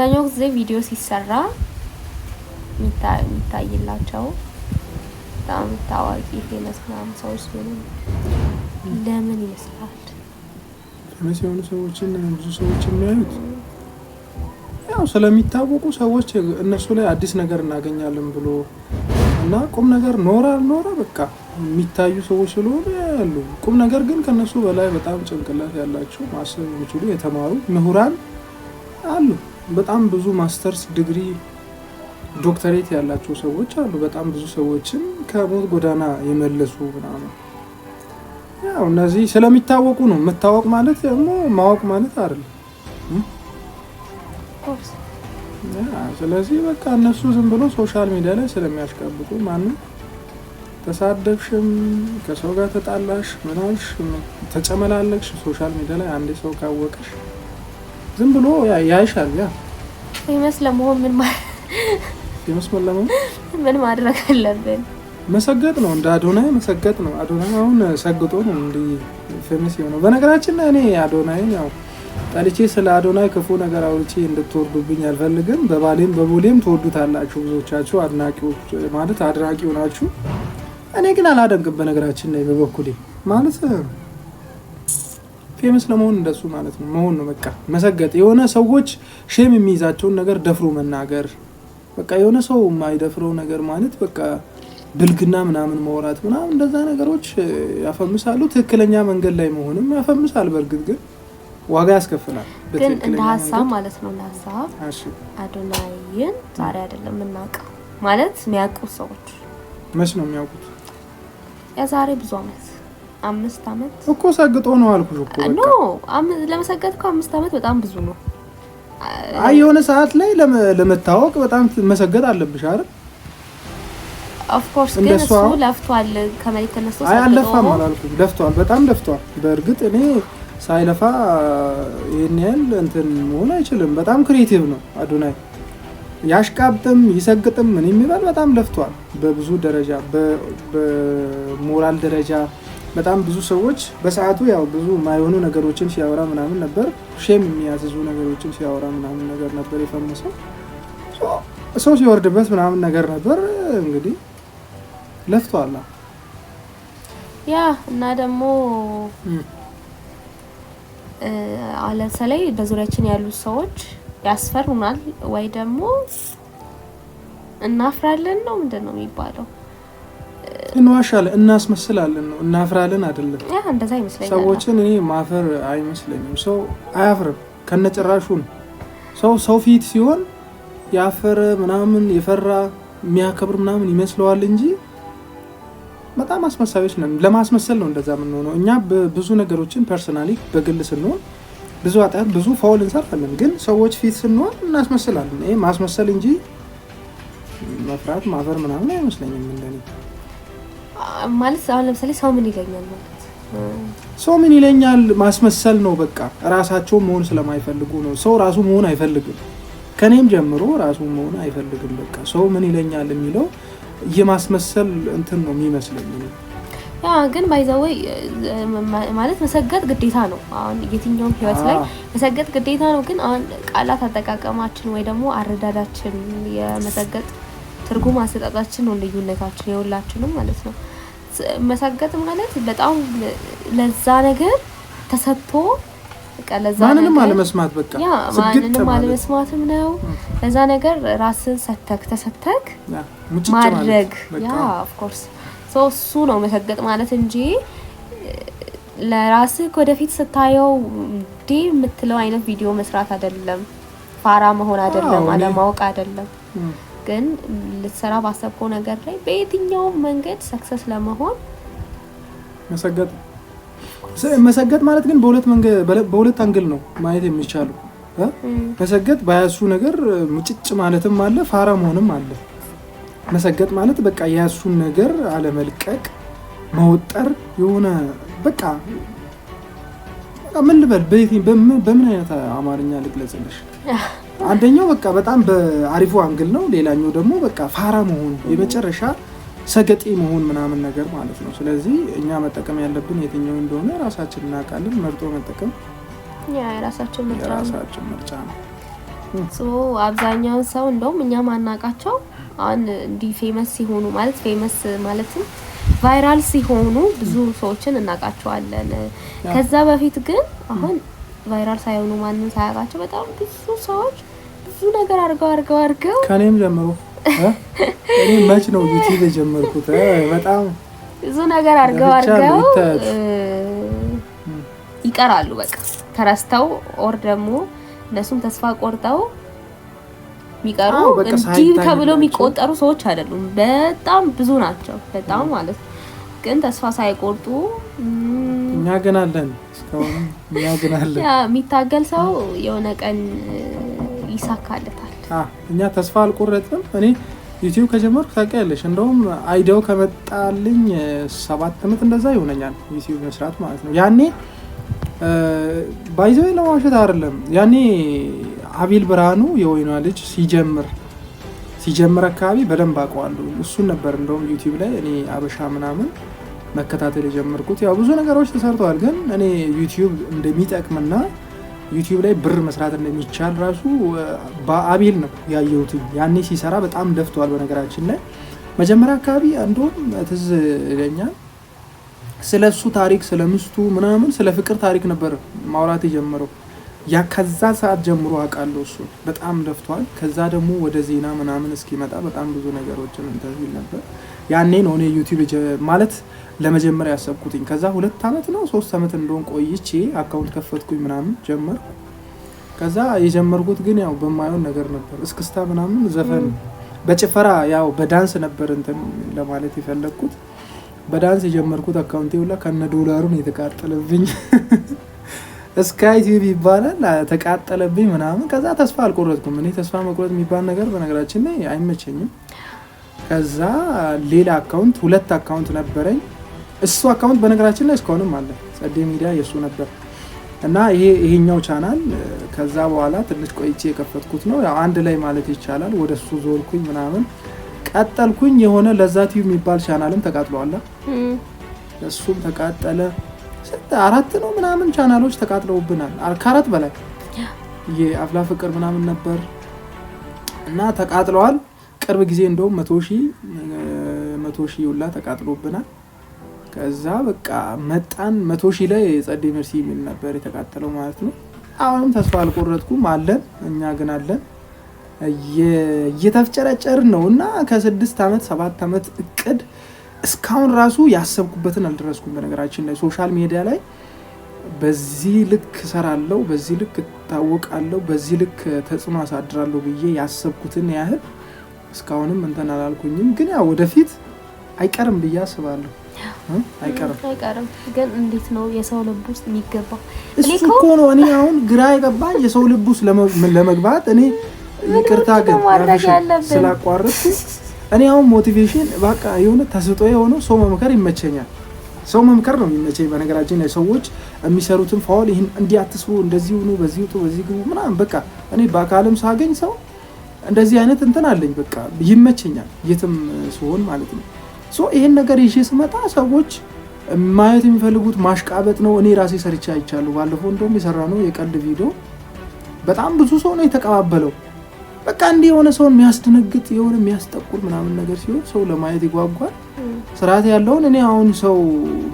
አብዛኛው ጊዜ ቪዲዮ ሲሰራ የሚታይላቸው በጣም ታዋቂ ፌመስ ምናምን ሰዎች ሲሆኑ ለምን ይመስላል? ፌመስ የሆኑ ሰዎችን ብዙ ሰዎች የሚያዩት ያው ስለሚታወቁ ሰዎች እነሱ ላይ አዲስ ነገር እናገኛለን ብሎ እና ቁም ነገር ኖራ በቃ የሚታዩ ሰዎች ስለሆነ ያሉ ቁም ነገር ግን ከነሱ በላይ በጣም ጭንቅላት ያላቸው ማሰብ የሚችሉ የተማሩ ምሁራን አሉ። በጣም ብዙ ማስተርስ ዲግሪ ዶክተሬት ያላቸው ሰዎች አሉ። በጣም ብዙ ሰዎችን ከሞት ጎዳና የመለሱ ምናምን ያው እነዚህ ስለሚታወቁ ነው። መታወቅ ማለት ደግሞ ማወቅ ማለት አይደለም። ስለዚህ በቃ እነሱ ዝም ብሎ ሶሻል ሚዲያ ላይ ስለሚያሽቀብጡ ማንም ተሳደብሽም ከሰው ጋር ተጣላሽ ምናልሽ ተጨመላለቅሽ ሶሻል ሚዲያ ላይ አንዴ ሰው ካወቀሽ ዝም ብሎ ያይሻል። ያ ለመሆን ምን ማድረግ አለብን? መሰገጥ ነው። እንደ አዶናይ መሰገጥ ነው። አዶናይ አሁን ሰግጦ ነው እንዲህ ፌመስ የሆነው። በነገራችን ላይ እኔ አዶናይን ያው ጠልቼ ስለ አዶናይ ክፉ ነገር አውርቼ እንድትወርዱብኝ አልፈልግም። በቦሌም ትወዱታላችሁ ብዙዎቻችሁ አድናቂዎች ማለት አድናቂው ናችሁ። እኔ ግን አላደንቅም። በነገራችን ላይ በበኩሌ ማለት ፌመስ ለመሆን እንደሱ ማለት ነው መሆን ነው በቃ መሰገጥ። የሆነ ሰዎች ሼም የሚይዛቸውን ነገር ደፍሮ መናገር በቃ የሆነ ሰው የማይደፍረው ነገር ማለት በቃ ብልግና ምናምን መውራት ምናምን እንደዛ ነገሮች ያፈምሳሉ። ትክክለኛ መንገድ ላይ መሆንም ያፈምሳል። በእርግጥ ግን ዋጋ ያስከፍላል። ግን እንደ ሀሳብ ማለት ነው እንደ ሀሳብ አዶናይን ዛሬ አይደለም የምናውቀው ማለት የሚያውቁት ሰዎች መች ነው የሚያውቁት? የዛሬ ብዙ አመት 5 አመት እኮ ሰግጦ ነው አልኩሽ እኮ በቃ ኖ ለመሰገጥ እኮ 5 አመት በጣም ብዙ ነው። አይ የሆነ ሰዓት ላይ ለመታወቅ በጣም መሰገጥ አለብሽ አይደል? ኦፍ ኮርስ ግን እሱ ለፍቷል ከመሬት ተነስቶ አይ አለፋም አላልኩም። ለፍቷል፣ በጣም ለፍቷል። በእርግጥ እኔ ሳይለፋ ይሄን ያህል እንትን መሆን አይችልም። በጣም ክሬቲቭ ነው አዶናይ። ያሽቃብጥም ይሰግጥም ምን የሚባል በጣም ለፍቷል። በብዙ ደረጃ በሞራል ደረጃ በጣም ብዙ ሰዎች በሰዓቱ ያው ብዙ ማይሆኑ ነገሮችን ሲያወራ ምናምን ነበር። ሼም የሚያዝዙ ነገሮችን ሲያወራ ምናምን ነገር ነበር የፈመሰው። ሰው ሲወርድበት ምናምን ነገር ነበር። እንግዲህ ለፍቷል ያ እና ደግሞ ለምሳሌ በዙሪያችን ያሉ ሰዎች ያስፈሩናል ወይ ደግሞ እናፍራለን ነው ምንድነው የሚባለው? እንዋሻለን፣ እናስመስላለን ነው። እናፍራለን አይደለም። ያ እንደዛ ይመስለኛል። ሰዎችን እኔ ማፈር አይመስለኝም። ሰው አያፍርም ከነጭራሹ ነው። ሰው ፊት ሲሆን ያፈረ ምናምን የፈራ የሚያከብር ምናምን ይመስለዋል እንጂ በጣም አስመሳዮች ነን። ለማስመሰል ነው እንደዛ የምንሆነው። እኛ ብዙ ነገሮችን ፐርሰናሊ በግል ስንሆን ብዙ አጣት ብዙ ፋውል እንሰርፋለን፣ ግን ሰዎች ፊት ስንሆን እናስመስላለን። ይሄ ማስመሰል እንጂ መፍራት ማፈር ምናምን አይመስለኝም እንደኔ ማለት። አሁን ለምሳሌ ሰው ምን ይለኛል ማለት ሰው ምን ይለኛል ማስመሰል ነው በቃ። ራሳቸው መሆን ስለማይፈልጉ ነው። ሰው ራሱ መሆን አይፈልግም። ከኔም ጀምሮ ራሱ መሆን አይፈልግም። በቃ ሰው ምን ይለኛል የሚለው የማስመሰል እንትን ነው የሚመስለኝ። ያ ግን ባይዘወይ ማለት መሰገጥ ግዴታ ነው። አሁን የትኛውም ህይወት ላይ መሰገጥ ግዴታ ነው። ግን አሁን ቃላት አጠቃቀማችን ወይ ደግሞ አረዳዳችን የመሰገጥ ትርጉም አሰጣጣችን ነው ልዩነታችን የሁላችንም ማለት ነው። መሰገጥ ማለት በጣም ለዛ ነገር ተሰጥቶ ለዛ ማንንም አለመስማት በቃ ያ ማንንም አለመስማትም ነው። ለዛ ነገር ራስን ተሰተክ ማድረግ ያ ኦፍ ኮርስ እሱ ነው መሰገጥ ማለት እንጂ ለራስህ ወደፊት ስታየው እንዴ የምትለው አይነት ቪዲዮ መስራት አይደለም። ፋራ መሆን አይደለም፣ አለማወቅ አይደለም። ግን ልትሰራ ባሰብከው ነገር ላይ በየትኛውም መንገድ ሰክሰስ ለመሆን መሰገጥ ማለት ግን በሁለት አንግል ነው ማየት የሚቻለው። መሰገጥ ባያሱ ነገር ሙጭጭ ማለትም አለ፣ ፋራ መሆንም አለ። መሰገጥ ማለት በቃ ያሱን ነገር አለመልቀቅ፣ መወጠር የሆነ በቃ ምን ልበል በምን አይነት አማርኛ ልግለጽልሽ? አንደኛው በቃ በጣም በአሪፉ አንግል ነው። ሌላኛው ደግሞ በቃ ፋራ መሆን የመጨረሻ ሰገጤ መሆን ምናምን ነገር ማለት ነው። ስለዚህ እኛ መጠቀም ያለብን የትኛው እንደሆነ ራሳችን እናውቃለን። መርጦ መጠቀም የራሳችን ምርጫ ነው። አብዛኛውን ሰው እንደውም እኛ ማናቃቸው አሁን እንዲህ ፌመስ ሲሆኑ ማለት ፌመስ ማለትም ቫይራል ሲሆኑ ብዙ ሰዎችን እናቃቸዋለን። ከዛ በፊት ግን አሁን ቫይራል ሳይሆኑ ማንንም ሳያውቃቸው በጣም ብዙ ሰዎች ብዙ ነገር አድርገው ከኔም ጀምሮ እኔ መች ነው ዩቲዩብ የጀመርኩት በጣም ብዙ ነገር አድርገው ይቀራሉ። በቃ ተረስተው ኦር ደግሞ እነሱም ተስፋ ቆርጠው የሚቀሩ እንዲህ ተብሎ የሚቆጠሩ ሰዎች አይደሉም። በጣም ብዙ ናቸው። በጣም ማለት ግን ተስፋ ሳይቆርጡ እኛ ግን አለን እስካሁን እኛ ግን አለን። ያ የሚታገል ሰው የሆነ ቀን ይሳካለታል። እኛ ተስፋ አልቆረጥንም። እኔ ዩቲዩብ ከጀመርኩ ታውቂያለሽ፣ እንደውም አይዲያው ከመጣልኝ 7 አመት እንደዛ ይሆነኛል ዩቲዩብ መስራት ማለት ነው። ያኔ ባይዘው ለማውሸት አይደለም። ያኔ አቤል ብርሃኑ የወይኗ ልጅ ሲጀምር አካባቢ በደንብ አውቀዋለሁ። እሱን ነበር እንደውም ዩቲዩብ ላይ እኔ አበሻ ምናምን መከታተል የጀመርኩት። ያው ብዙ ነገሮች ተሰርተዋል፣ ግን እኔ ዩቲዩብ እንደሚጠቅምና ዩቲዩብ ላይ ብር መስራት እንደሚቻል ራሱ በአቤል ነው ያየሁት። ያኔ ሲሰራ በጣም ደፍቷል። በነገራችን ላይ መጀመሪያ አካባቢ እንደውም ትዝ ይለኛል ስለ እሱ ታሪክ፣ ስለ ሚስቱ ምናምን፣ ስለ ፍቅር ታሪክ ነበር ማውራት የጀመረው። ያ ከዛ ሰዓት ጀምሮ አውቃለሁ እሱ በጣም ደፍቷል። ከዛ ደግሞ ወደ ዜና ምናምን እስኪመጣ በጣም ብዙ ነገሮችን እንተዚል ነበር። ያኔ ነው እኔ ዩቲዩብ ማለት ለመጀመሪያ ያሰብኩትኝ። ከዛ 2 አመት ነው 3 አመት እንደሆን ቆይቼ አካውንት ከፈትኩኝ ምናምን ጀመርኩ። ከዛ የጀመርኩት ግን ያው በማየውን ነገር ነበር። እስክስታ ምናምን ዘፈን በጭፈራ ያው በዳንስ ነበር እንትን ለማለት የፈለግኩት። በዳንስ የጀመርኩት አካውንቴ ሁላ ከነ ዶላሩን የተቃጠለብኝ ስካይ ቲቪ ይባላል ተቃጠለብኝ ምናምን። ከዛ ተስፋ አልቆረጥኩም። እኔ ተስፋ መቁረጥ የሚባል ነገር በነገራችን ላይ አይመቸኝም። ከዛ ሌላ አካውንት 2 አካውንት ነበረኝ። እሱ አካውንት በነገራችን ላይ እስካሁንም አለ። ጸዴ ሚዲያ የሱ ነበር እና ይሄኛው ቻናል ከዛ በኋላ ትንሽ ቆይቼ የከፈትኩት ነው። ያው አንድ ላይ ማለት ይቻላል። ወደሱ ዞርኩኝ ምናምን ቀጠልኩኝ። የሆነ ለዛ ቲቪ የሚባል ቻናልም ተቃጥሏል። እሱም ተቃጠለ። 4 ነው ምናምን ቻናሎች ተቃጥለውብናል። ከ4 በላይ የአፍላ ፍቅር ምናምን ነበር እና ተቃጥለዋል። ቅርብ ጊዜ እንደውም 100,000 ሁላ ተቃጥሎብናል። ከዛ በቃ መጣን 100,000 ላይ ጸዴ መርሲ የሚል ነበር የተቃጠለው ማለት ነው። አሁንም ተስፋ አልቆረጥኩም። አለን እኛ ግን አለን እየተፍጨረጨርን ነው እና ከ6 አመት 7 አመት እቅድ እስካሁን ራሱ ያሰብኩበትን አልደረስኩም። በነገራችን ላይ ሶሻል ሚዲያ ላይ በዚህ ልክ ሰራለሁ፣ በዚህ ልክ ታወቃለሁ፣ በዚህ ልክ ተጽዕኖ አሳድራለሁ ብዬ ያሰብኩትን ያህል እስካሁንም እንትን አላልኩኝም። ግን ያው ወደፊት አይቀርም ብዬ አስባለሁ። አይቀርም ግን እንዴት ነው የሰው ልብ ውስጥ የሚገባው? እሱ እኮ ነው እኔ አሁን ግራ የገባኝ። የሰው ልብ ውስጥ ለመግባት እኔ ይቅርታ ግን ስላቋረጥኩ እኔ አሁን ሞቲቬሽን በቃ የሆነ ተስጦ የሆነው ሰው መምከር ይመቸኛል። ሰው መምከር ነው የሚመቸኝ። በነገራችን ላይ ሰዎች የሚሰሩትን ፋውል ይሄን እንዲያትስሩ እንደዚህ ሆኖ በዚህ ወጡ በዚህ ግቡ ምናምን በቃ እኔ በአካልም ሳገኝ ሰው እንደዚህ አይነት እንትን አለኝ። በቃ ይመቸኛል የትም ሲሆን ማለት ነው። ሶ ይሄን ነገር ይዤ ስመጣ ሰዎች ማየት የሚፈልጉት ማሽቃበጥ ነው። እኔ ራሴ ሰርቻ አይቻለሁ። ባለፈው እንደውም የሰራነው የቀልድ ቪዲዮ በጣም ብዙ ሰው ነው የተቀባበለው። በቃ እንዲህ የሆነ ሰውን የሚያስደነግጥ የሆነ የሚያስጠቁር ምናምን ነገር ሲሆን ሰው ለማየት ይጓጓል። ስርዓት ያለውን እኔ አሁን ሰው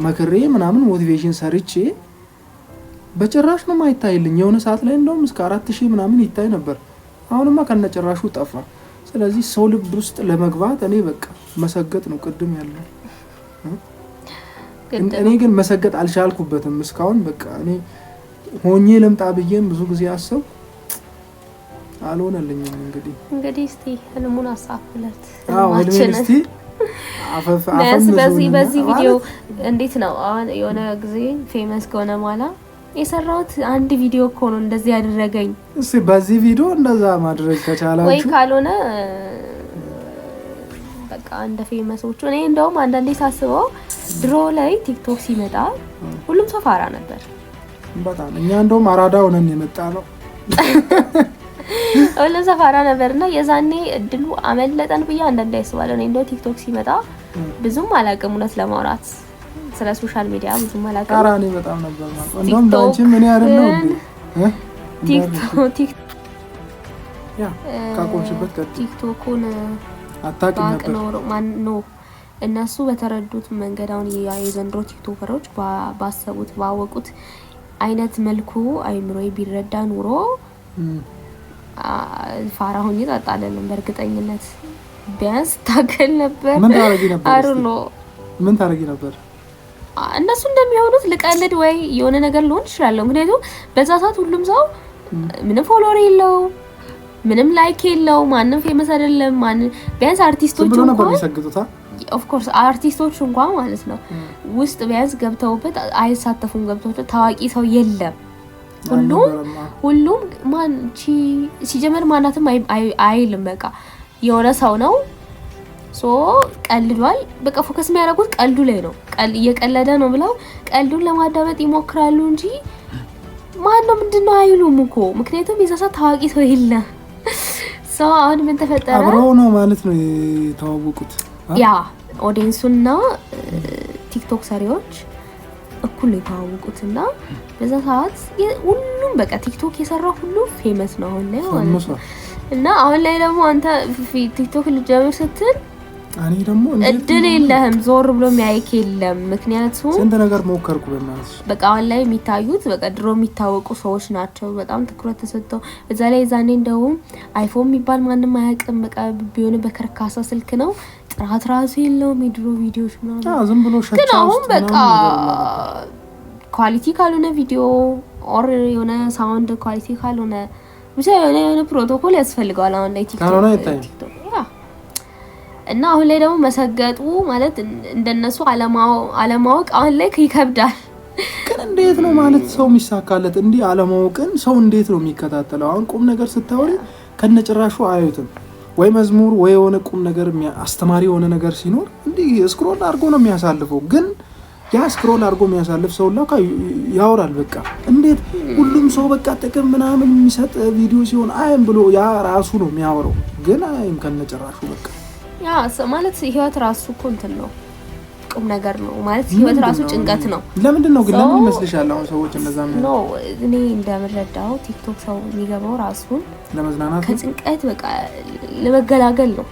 መክሬ ምናምን ሞቲቬሽን ሰርቼ በጭራሽ ነው ማይታይልኝ። የሆነ ሰዓት ላይ እንደውም እስከ 4,000 ምናምን ይታይ ነበር። አሁንማ ከነጭራሹ ጠፋ። ስለዚህ ሰው ልብ ውስጥ ለመግባት እኔ በቃ መሰገጥ ነው ቅድም ያለው። እኔ ግን መሰገጥ አልቻልኩበትም እስካሁን። በቃ እኔ ሆኜ ልምጣ ብዬም ብዙ ጊዜ አሰብ አልሆነልኝም። እንግዲህ እስቲ ህልሙን አሳፍለት። እስቲ በዚህ ቪዲዮ እንዴት ነው አሁን የሆነ ጊዜ ፌመስ ከሆነ በኋላ የሰራሁት አንድ ቪዲዮ እኮ ነው እንደዚህ ያደረገኝ። እስቲ በዚህ ቪዲዮ እንደዛ ማድረግ ከቻላችሁ ወይ ካልሆነ በቃ እንደ ፌመሶቹ እኔ እንደውም አንዳንዴ ሳስበው ድሮ ላይ ቲክቶክ ሲመጣ ሁሉም ሰው ፋራ ነበር በጣም። እኛ እንደውም አራዳ ሆነን የመጣ ነው። ሁሉም ሰው ፋራ ነበርና የዛኔ እድሉ አመለጠን ብዬ አንዳንዴ አስባለሁ። እኔ እንደው ቲክቶክ ሲመጣ ብዙም አላውቅም እውነት ለማውራት ስለ ሶሻል ሚዲያ ብዙም አላውቅም። አራኔ በጣም ነበር ማለት እንደውም ዳንቺ ምን ያረን ነው እንዴ? ያ ካቆምሽበት ቀጥ ቲክቶኩን አታውቂም ነበር ማን ነው እነሱ በተረዱት መንገድ አሁን የዘንድሮ ቲክቶከሮች ባሰቡት ባወቁት አይነት መልኩ አይምሮዬ ቢረዳ ኑሮ ፋራ ሆኜ ጣጣለኝ በእርግጠኝነት ቢያንስ ታገል ነበር። ምን ታረጊ ነበር? አሩኖ ምን ታረጊ ነበር? እነሱ እንደሚሆኑት ልቀልድ ወይ የሆነ ነገር ልሆን ይችላል። ምክንያቱም በዛ ሰዓት ሁሉም ሰው ምንም ፎሎወር የለው ምንም ላይክ የለው ማንም ፌመስ አይደለም። ቢያንስ አርቲስቶች እንኳን ነበር የሚሰግጡታ ኦፍ ኮርስ አርቲስቶች እንኳን ማለት ነው ውስጥ ቢያንስ ገብተውበት አይሳተፉም። ገብተውበት ታዋቂ ሰው የለም። ሁሉም ማን ሲጀመር ማናትም አይልም። በቃ የሆነ ሰው ነው ሶ ቀልዷል። በቃ ፎከስ የሚያደርጉት ቀልዱ ላይ ነው። እየቀለደ ነው ብለው ቀልዱን ለማዳመጥ ይሞክራሉ እንጂ ማን ነው ምንድነው አይሉም እኮ። ምክንያቱም የዛሳ ታዋቂ ሰው የለም። ሰው አሁን ምን ተፈጠረ? አብረው ነው ማለት ነው የተዋወቁት። ያ ኦዲየንሱና ቲክቶክ ሰሪዎች እኩል የተዋወቁትና በዛ ሰዓት ሁሉም በቃ ቲክቶክ የሰራ ሁሉ ፌመስ ነው አሁን ላይ ማለት ነው። እና አሁን ላይ ደግሞ አንተ ቲክቶክ ልጀምር ስትል እኔ ደግሞ እድል የለህም ዞር ብሎ የሚያይክ የለም። ምክንያቱም ስንት ነገር ሞከርኩ በእናትሽ። በቃ አሁን ላይ የሚታዩት በቃ ድሮ የሚታወቁ ሰዎች ናቸው። በጣም ትኩረት ተሰጥተው እዛ ላይ ዛኔ እንደውም አይፎን የሚባል ማንም አያውቅም። በቃ ቢሆን በከርካሳ ስልክ ነው ጥራት ራሱ የለውም። የድሮ ቪዲዮዎች ምናምን ዝም ብሎ ሸቻ። ግን አሁን በቃ ኳሊቲ ካልሆነ ቪዲዮ ኦር የሆነ ሳውንድ ኳሊቲ ካልሆነ ብቻ የሆነ ፕሮቶኮል ያስፈልጋል አሁን ላይ ቲክቶክ እና አሁን ላይ ደግሞ መሰገጡ ማለት እንደነሱ አለማወቅ አሁን ላይ ይከብዳል። ግን እንዴት ነው ማለት ሰው የሚሳካለት እንዲህ አለማወቅን ሰው እንዴት ነው የሚከታተለው? አሁን ቁም ነገር ስታወሪ ከነጭራሹ አያዩትም ወይ መዝሙር ወይ የሆነ ቁም ነገር አስተማሪ የሆነ ነገር ሲኖር እንዲህ ስክሮል አድርጎ ነው የሚያሳልፈው። ግን ያ ስክሮል አድርጎ የሚያሳልፍ ሰው ላካ ያወራል። በቃ እንዴት ሁሉም ሰው በቃ ጥቅም ምናምን የሚሰጥ ቪዲዮ ሲሆን አይም ብሎ ያ ራሱ ነው የሚያወራው። ግን አይም ከነጭራሹ በቃ ያ ማለት ህይወት ራሱ እኮ እንትን ነው ቁም ነገር ነው ማለት ህይወት ራሱ ጭንቀት ነው። ለምንድን ነው ግን ለምን ይመስልሻል አሁን ሰዎች እንደዛ ነው? እኔ እንደምረዳው ቲክቶክ ሰው የሚገባው ራሱን ለመዝናናት ከጭንቀት በቃ ለመገላገል ነው።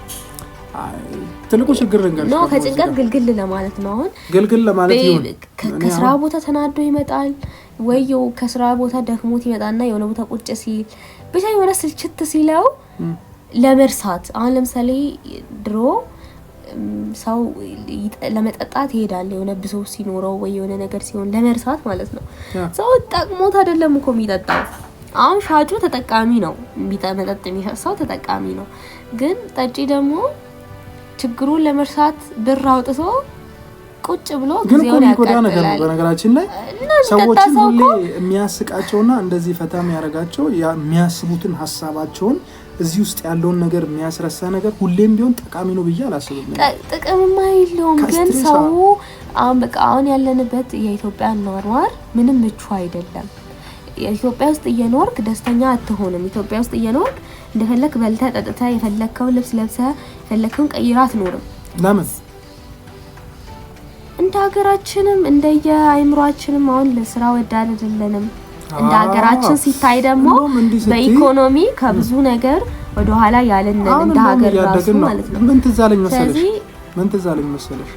ትልቁ ችግር ነው ከጭንቀት ግልግል ለማለት ነው። አሁን ግልግል ለማለት ይሁን ከስራ ቦታ ተናዶ ይመጣል ወይው ከስራ ቦታ ደክሞት ይመጣና የሆነ ቦታ ቁጭ ሲል ብቻ የሆነ ስልችት ሲለው ለመርሳት አሁን ለምሳሌ ድሮ ሰው ለመጠጣት ይሄዳል የሆነ ብሶ ሲኖረው ወይ የሆነ ነገር ሲሆን ለመርሳት ማለት ነው። ሰው ጠቅሞት አይደለም እኮ የሚጠጣው። አሁን ሻጩ ተጠቃሚ ነው፣ መጠጥ የሚፈሳው ተጠቃሚ ነው። ግን ጠጪ ደግሞ ችግሩን ለመርሳት ብር አውጥቶ ቁጭ ብሎ ጊዜውን ያቃጥላል። በነገራችን ላይ ሰዎች ሁሌ የሚያስቃቸውና እንደዚህ ፈታ የሚያረጋቸው የሚያስቡትን ሐሳባቸውን እዚህ ውስጥ ያለውን ነገር የሚያስረሳ ነገር ሁሌም ቢሆን ጠቃሚ ነው ብዬ አላስብም። ጥቅምማ የለውም። ግን ሰው አሁን በቃ አሁን ያለንበት የኢትዮጵያ ኗኗር ምንም ምቹ አይደለም። ኢትዮጵያ ውስጥ እየኖርክ ደስተኛ አትሆንም። ኢትዮጵያ ውስጥ እየኖርክ እንደፈለክ በልተህ ጠጥተህ የፈለከውን ልብስ ለብሰህ የፈለከውን ቀይረህ አትኖርም። ለምን? እንደ ሀገራችንም እንደየአይምሯችንም አሁን ለስራ ወዳድ አይደለንም። እንደ ሀገራችን ሲታይ ደግሞ በኢኮኖሚ ከብዙ ነገር ወደ ኋላ ያለን እንደ ሀገር ራሱ ማለት ነው። ምን ትዝ አለኝ መሰለሽ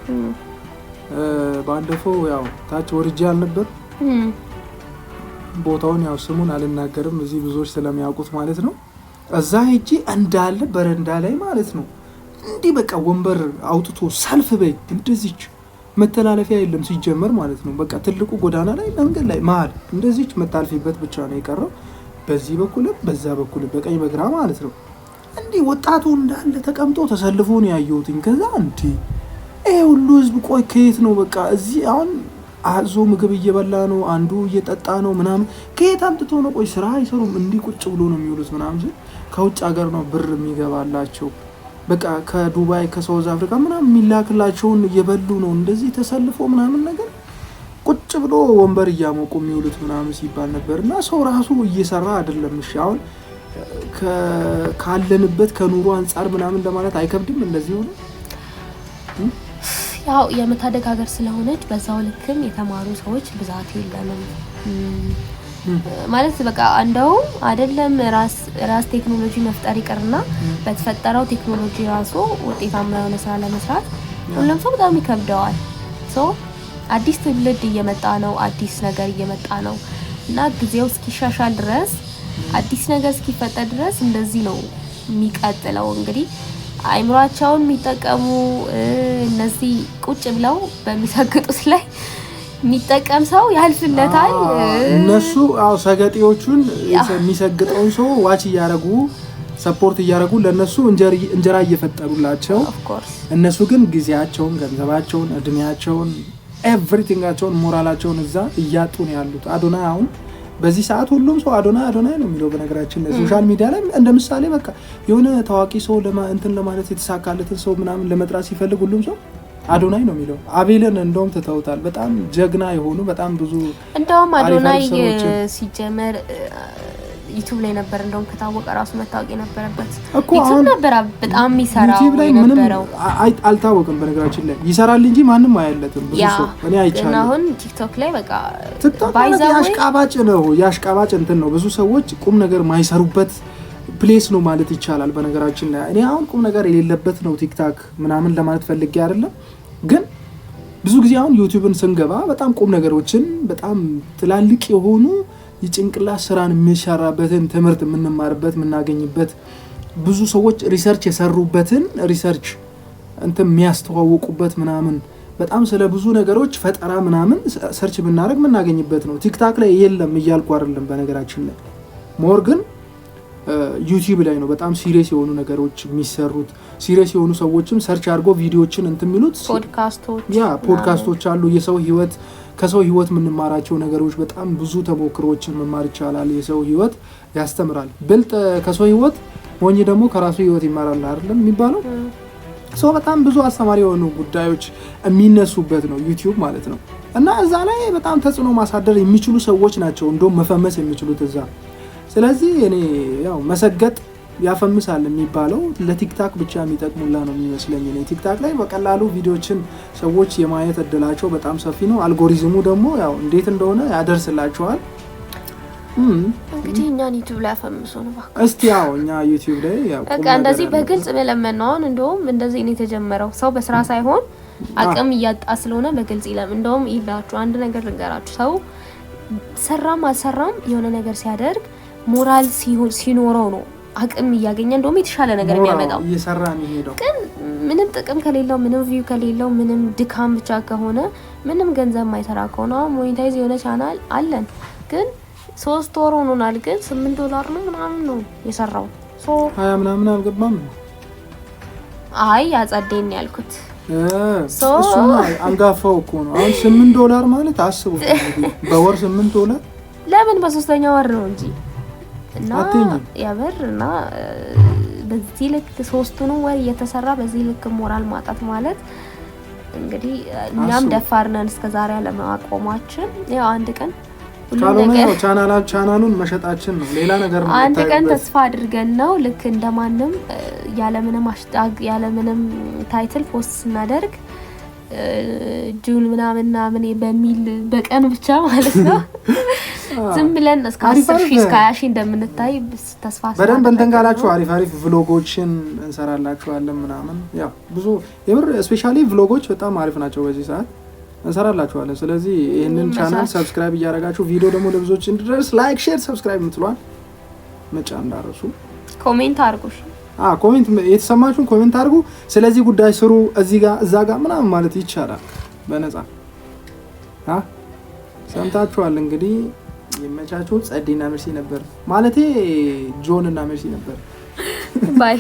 ባለፈው ያው ታች ወርጄ አልነበር ቦታውን ያው ስሙን አልናገርም እዚህ ብዙዎች ስለሚያውቁት ማለት ነው። እዛ ሄጄ እንዳለ በረንዳ ላይ ማለት ነው እንዲህ በቃ ወንበር አውጥቶ ሰልፍ በይ እንደዚች መተላለፊያ የለም ሲጀመር ማለት ነው። በቃ ትልቁ ጎዳና ላይ መንገድ ላይ መሀል እንደዚች መታልፊበት ብቻ ነው የቀረው። በዚህ በኩልም በዛ በኩልም በቀኝ በግራ ማለት ነው። እንዲህ ወጣቱ እንዳለ ተቀምጦ ተሰልፎ ነው ያየሁትኝ። ከዛ እንዲህ ይሄ ሁሉ ህዝብ ቆይ ከየት ነው? በቃ እዚህ አሁን አዞ ምግብ እየበላ ነው፣ አንዱ እየጠጣ ነው ምናምን። ከየት አምጥቶ ነው? ቆይ ስራ አይሰሩም እንዲህ ቁጭ ብሎ ነው የሚውሉት ምናምን። ከውጭ ሀገር ነው ብር የሚገባላቸው በቃ ከዱባይ ከሳውዝ አፍሪካ ምናምን የሚላክላቸውን እየበሉ ነው እንደዚህ ተሰልፎ ምናምን ነገር ቁጭ ብሎ ወንበር እያሞቁ የሚውሉት ምናምን ሲባል ነበርና ሰው ራሱ እየሰራ አይደለም። እሺ አሁን ካለንበት ከኑሮ አንፃር ምናምን ለማለት አይከብድም እንደዚህ ሆነ። ያው የመታደግ ሀገር ስለሆነች በዛው ልክም የተማሩ ሰዎች ብዛት የለንም። ማለት በቃ እንደውም አይደለም ራስ ቴክኖሎጂ መፍጠር ይቀርና በተፈጠረው ቴክኖሎጂ ራሱ ውጤታማ የሆነ ስራ ለመስራት ሁሉም ሰው በጣም ይከብደዋል። አዲስ ትውልድ እየመጣ ነው፣ አዲስ ነገር እየመጣ ነው እና ጊዜው እስኪሻሻል ድረስ አዲስ ነገር እስኪፈጠር ድረስ እንደዚህ ነው የሚቀጥለው። እንግዲህ አይምሯቸውን የሚጠቀሙ እነዚህ ቁጭ ብለው በሚሰግጡት ላይ የሚጠቀም ሰው ያልፍለታል። እነሱ ሰገጤዎቹን የሚሰግጠውን ሰው ዋች እያደረጉ ሰፖርት እያደረጉ ለነሱ እንጀራ እየፈጠሩላቸው፣ እነሱ ግን ጊዜያቸውን፣ ገንዘባቸውን፣ እድሜያቸውን፣ ኤቭሪቲንጋቸውን፣ ሞራላቸውን እዛ እያጡ ነው ያሉት። አዶናይ አሁን በዚህ ሰዓት ሁሉም ሰው አዶናይ ነው የሚለው። በነገራችን ላይ ሶሻል ሚዲያ ላይ እንደ ምሳሌ በቃ የሆነ ታዋቂ ሰው እንትን ለማለት የተሳካለትን ሰው ምናምን ለመጥራት ሲፈልግ ሁሉም ሰው አዶናይ ነው የሚለው። አቤልን እንደውም ትተውታል። በጣም ጀግና የሆኑ በጣም ብዙ እንደውም አዶናይ ሲጀመር ዩቲዩብ ላይ ነበር እንደውም ከታወቀ ራሱ መታወቅ የነበረበት ዩቲዩብ ነበር። በጣም የሚሰራው ዩቲዩብ ላይ ምንም አልታወቅም። በነገራችን ላይ ይሰራል እንጂ ማንም አያለትም። ብዙ ሰው እኔ አይቻለሁ። አሁን ቲክቶክ ላይ በቃ ያሽቃባጭ ነው፣ ያሽቃባጭ እንትን ነው። ብዙ ሰዎች ቁም ነገር ማይሰሩበት ፕሌስ ነው ማለት ይቻላል። በነገራችን ላይ እኔ አሁን ቁም ነገር የሌለበት ነው ቲክታክ ምናምን ለማለት ፈልጌ አይደለም፣ ግን ብዙ ጊዜ አሁን ዩቲዩብን ስንገባ በጣም ቁም ነገሮችን በጣም ትላልቅ የሆኑ የጭንቅላት ስራን የሚሰራበትን ትምህርት የምንማርበት የምናገኝበት ብዙ ሰዎች ሪሰርች የሰሩበትን ሪሰርች እንትን የሚያስተዋውቁበት ምናምን በጣም ስለ ብዙ ነገሮች ፈጠራ ምናምን ሰርች ብናደርግ የምናገኝበት ነው። ቲክታክ ላይ የለም እያልኩ አይደለም። በነገራችን ላይ ሞር ግን ዩቲዩብ ላይ ነው በጣም ሲሪየስ የሆኑ ነገሮች የሚሰሩት። ሲሪየስ የሆኑ ሰዎችም ሰርች አድርጎ ቪዲዮዎችን እንትን የሚሉት ፖድካስቶች አሉ። የሰው ህይወት ከሰው ህይወት የምንማራቸው ነገሮች በጣም ብዙ ተሞክሮዎችን መማር ይቻላል። የሰው ህይወት ያስተምራል። ብልጥ ከሰው ህይወት ሞኝ ደግሞ ከራሱ ህይወት ይማራል አይደለም የሚባለው። በጣም ብዙ አስተማሪ የሆኑ ጉዳዮች የሚነሱበት ነው ዩቲዩብ ማለት ነው። እና እዛ ላይ በጣም ተጽዕኖ ማሳደር የሚችሉ ሰዎች ናቸው እንደውም መፈመስ የሚችሉት እዛ። ስለዚህ እኔ ያው መሰገጥ ያፈምሳል የሚባለው ለቲክታክ ብቻ የሚጠቅሙላ ነው የሚመስለኝ። እኔ ቲክታክ ላይ በቀላሉ ቪዲዮችን ሰዎች የማየት እድላቸው በጣም ሰፊ ነው። አልጎሪዝሙ ደግሞ ያው እንዴት እንደሆነ ያደርስላቸዋል። እንግዲህ እኛን ዩቲዩብ ላይ ያፈምሱ ነው ባክ። እስቲ ያው እኛ ዩቲዩብ ላይ ያው በቃ እንደዚህ በግልጽ መለመን ነው። እንደውም እንደዚህ ነው የተጀመረው። ሰው በስራ ሳይሆን አቅም እያጣ ስለሆነ በግልጽ ይለም። እንደውም ይላችሁ አንድ ነገር ልንገራችሁ። ሰው ሰራም አልሰራም የሆነ ነገር ሲያደርግ ሞራል ሲኖረው ነው አቅም እያገኘ እንደውም የተሻለ ነገር የሚያመጣው። እየሰራ የሚሄደው ግን ምንም ጥቅም ከሌለው ምንም ቪው ከሌለው ምንም ድካም ብቻ ከሆነ ምንም ገንዘብ ማይሰራ ከሆነ ሞኔታይዝ የሆነ ቻናል አለን ግን 3 ወር ሆኖናል ግን $8 ነው ምናምን ነው የሰራው። 20 ምናምን አልገባም። አይ ያጸደኝ ያልኩት እሱ አንጋፋው እኮ ነው። አሁን $8 ማለት አስቡ በወር $8 ለምን በ3ኛ ወር ነው እንጂ እና ያበር እና በዚህ ልክ 3ቱን ወር እየተሰራ በዚህ ልክ ሞራል ማጣት ማለት እንግዲህ እኛም ደፋር ነን እስከዛሬ አለማቆማችን። ያው አንድ ቀን ቻናሉን መሸጣችን ነው ሌላ ነገር ነው። አንድ ቀን ተስፋ አድርገን ነው ልክ እንደማንም ያለምንም ሃሽታግ ያለምንም ታይትል ፖስት ስናደርግ ጁን ምናምን በሚል በቀን ብቻ ማለት ነው ዝም ብለን እስከ 10,000 እስከ 20,000 እንደምንታይ ተስፋ በደንብ እንትን ካላችሁ አሪፍ ቭሎጎችን እንሰራላችኋለን ምናምን። ያው ብዙ የምር ስፔሻሊ ቭሎጎች በጣም አሪፍ ናቸው በዚህ ሰዓት እንሰራላችኋለን። ስለዚህ ይሄንን ቻናል ሰብስክራይብ እያደረጋችሁ ቪዲዮ ደግሞ ለብዙዎች እንዲደርስ ላይክ፣ ሼር፣ ሰብስክራይብ ምትሏል መጫን እንዳረሱ። ኮሜንት አድርጉ። ኮሜንት የተሰማችሁን ኮሜንት አድርጉ። ስለዚህ ጉዳይ ስሩ እዚህ ጋር እዛ ጋር ምናምን ማለት ይቻላል በነፃ። ሰምታችኋል እንግዲህ የመቻችሁ ጸዲና መርሲ ነበር ማለቴ ጆን እና መርሲ ነበር። ባይ